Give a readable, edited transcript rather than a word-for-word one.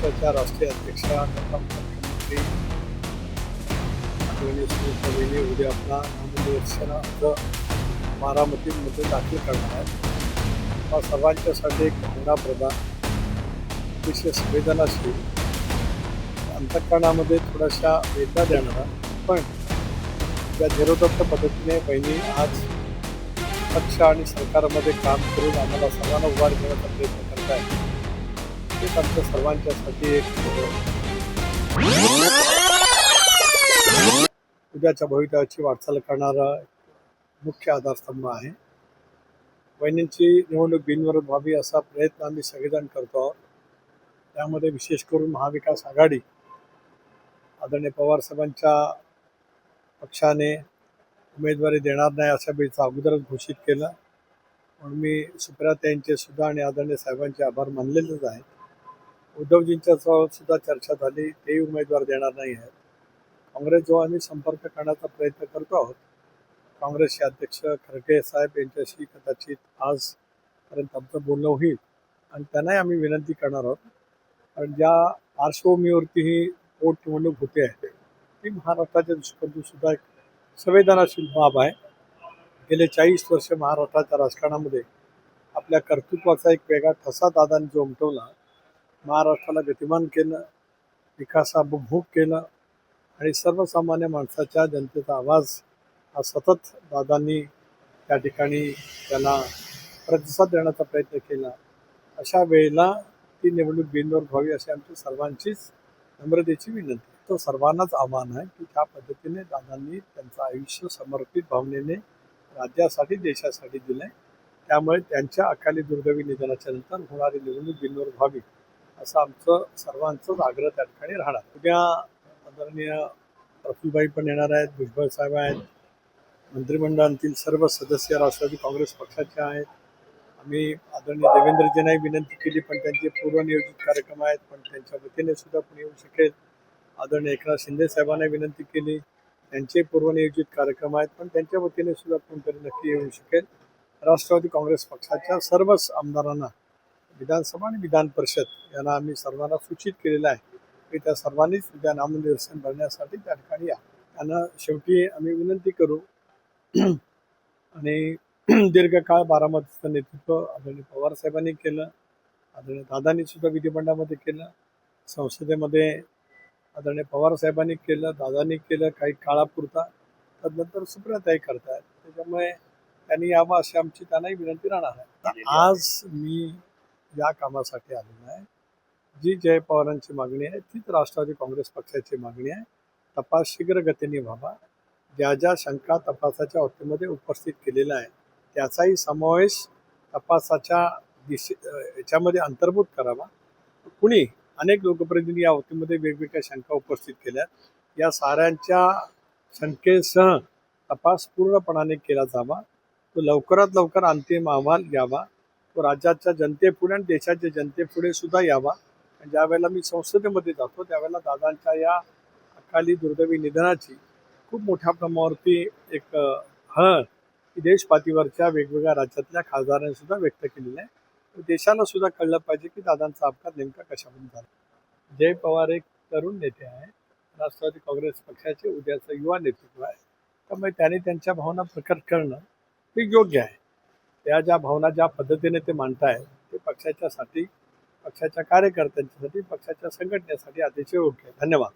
पक्षाच्या राष्ट्रीय अध्यक्षा तथा मुख्यमंत्री आदरणीय सुनीताताईंनी उद्या आपला नामनिर्देशन अर्ज बारामतीमध्ये दाखल करणार आहे. हा सर्वांच्यासाठी एक भावनाप्रधान, अतिशय संवेदनाशील, अंतःकरणामध्ये थोड्याशा वेदना देणारा, पण त्या धीरोदत्त पद्धतीने बहिणी आज पक्ष आणि सरकारमध्ये काम करून आम्हाला सर्वांना उभार घेण्याचा प्रयत्न करत आहेत. तेच आमच्या सर्वांच्यासाठी एक उद्याच्या भवितव्याची वाटचाल करणारा मुख्य आधारस्तंभ आहे. बहिणींची निवडणूक बिनविरोध व्हावी असा प्रयत्न आम्ही सगळेजण करतो आहोत. त्यामध्ये विशेष करून महाविकास आघाडी आदरणीय पवारसाहेबांच्या पक्षाने उमेदवारी देणार नाही अशा वेळेचा अगोदरच घोषित केलं, म्हणून मी सुप्रियाताईंचे सुद्धा आणि आदरणीय साहेबांचे आभार मानलेलेच आहेत. उद्धवजींच्या सुद्धा चर्चा झाली, तेही उमेदवार देणार नाही आहेत. काँग्रेसजवळ आम्ही संपर्क करण्याचा प्रयत्न करतो आहोत. काँग्रेसचे अध्यक्ष खरगे साहेब यांच्याशी कदाचित आजपर्यंत आमचं बोलणं होईल आणि त्यांनाही आम्ही विनंती करणार आहोत, कारण ज्या पार्श्वभूमीवरती ही पोटनिवडणूक होते आहे ती महाराष्ट्राच्या दृष्टिकोनातून सुद्धा एक संवेदनाशील बाब आहे. गेले 40 वर्ष महाराष्ट्राच्या राजकारणामध्ये आपल्या कर्तृत्वाचा एक वेगळा ठसा दादांनी जो उमटवला, महाराष्ट्राला गतिमान केलं, विकासाभिमुख केलं आणि सर्वसामान्य माणसाच्या जनतेचा आवाज हा सतत दादांनी त्या ठिकाणी त्याला प्रतिसाद देण्याचा प्रयत्न केला. अशा वेळेला ती निवडणूक बिनविरोध व्हावी अशी आमची सर्वांचीच नम्रतेची विनंती. तो सर्वांनाच आव्हान आहे की त्या पद्धतीने दादांनी त्यांचं आयुष्य समर्पित भावनेने राज्यासाठी देशासाठी दिलं आहे. त्यामुळे त्यांच्या अकाली दुर्दैवी निधनाच्या नंतर होणारी निवडणूक बिनविरोध व्हावी असं आमचं सर्वांचंच आग्रह त्या ठिकाणी राहणार. उद्या आदरणीय प्रफुल्लभाई पण येणार आहेत, भुजबळ साहेब आहेत, मंत्रिमंडळातील सर्व सदस्य राष्ट्रवादी काँग्रेस पक्षाचे आहेत. आम्ही आदरणीय देवेंद्रजींनाही विनंती केली, पण त्यांचे पूर्वनियोजित कार्यक्रम आहेत, पण त्यांच्या वतीने सुद्धा कोणी येऊ शकेल. आदरणीय एकनाथ शिंदे साहेबांना विनंती केली, त्यांचे पूर्वनियोजित कार्यक्रम आहेत, पण त्यांच्या वतीने सुद्धा कोणतरी नक्की येऊ शकेल. राष्ट्रवादी काँग्रेस पक्षाच्या सर्वच आमदारांना विधानसभा आणि विधान परिषद यांना आम्ही सर्वांना सूचित केलेलं आहे की त्या सर्वांनीच उद्या नामनिर्देशन भरण्यासाठी त्या ठिकाणी या. त्यांना शेवटी आम्ही विनंती करू आणि दीर्घकाळ बारामतीचं नेतृत्व आदरणीय पवारसाहेबांनी केलं, आदरणीय दादांनी सुद्धा विधिमंडळामध्ये केलं, संसदेमध्ये आदरणीय पवारसाहेबांनी केलं, दादांनी केलं काही काळापुरता, तदनंतर सुप्रियाताई करतायत. त्याच्यामुळे त्यांनी यावं अशी आमची त्यांनाही विनंती राहणार आहे. आज मी या कामासाठी आलेलो आहे. जी जय पवारांची मागणी आहे तीच राष्ट्रवादी काँग्रेस पक्षाची मागणी आहे. तपास शीघ्र गतीने व्हावा. ज्या ज्या शंका तपासाच्या वतीमध्ये उपस्थित केलेल्या आहे त्याचाही समावेश तपासाच्या याच्यामध्ये अंतर्भूत करावा. कुणी अनेक लोकप्रतिनिधी या वतीमध्ये वेगवेगळ्या शंका उपस्थित केल्या. या साऱ्यांच्या शंकेसह तपास पूर्णपणाने केला जावा. तो लवकरात लवकर अंतिम अहवाल यावा. तो राज्याच्या जनतेपुढे आणि देशाच्या जनतेपुढे सुद्धा यावा. आणि ज्या वेळेला मी संसदेमध्ये जातो त्यावेळेला दादांच्या या अकाली दुर्दैवी निधनाची खूप मोठ्या प्रमाणावरती एक देशपातळीवरच्या वेगवेगळ्या राज्यातल्या खासदारांनी सुद्धा व्यक्त केलेलं आहे. देशाला सुद्धा कळलं पाहिजे की दादांचा अपघात नेमका कशामधून झाला. जय पवार एक तरुण नेते आहे, राष्ट्रवादी काँग्रेस पक्षाचे उद्याचं युवा नेतृत्व आहे. त्यामुळे त्यांनी त्यांच्या भावना प्रकट करणं हे योग्य आहे. त्या ज्या भावना ज्या पद्धतीने ते मांडतायत ते पक्षाच्यासाठी, पक्षाच्या कार्यकर्त्यांच्यासाठी, पक्षाच्या संघटनेसाठी अतिशय योग्य आहे. धन्यवाद.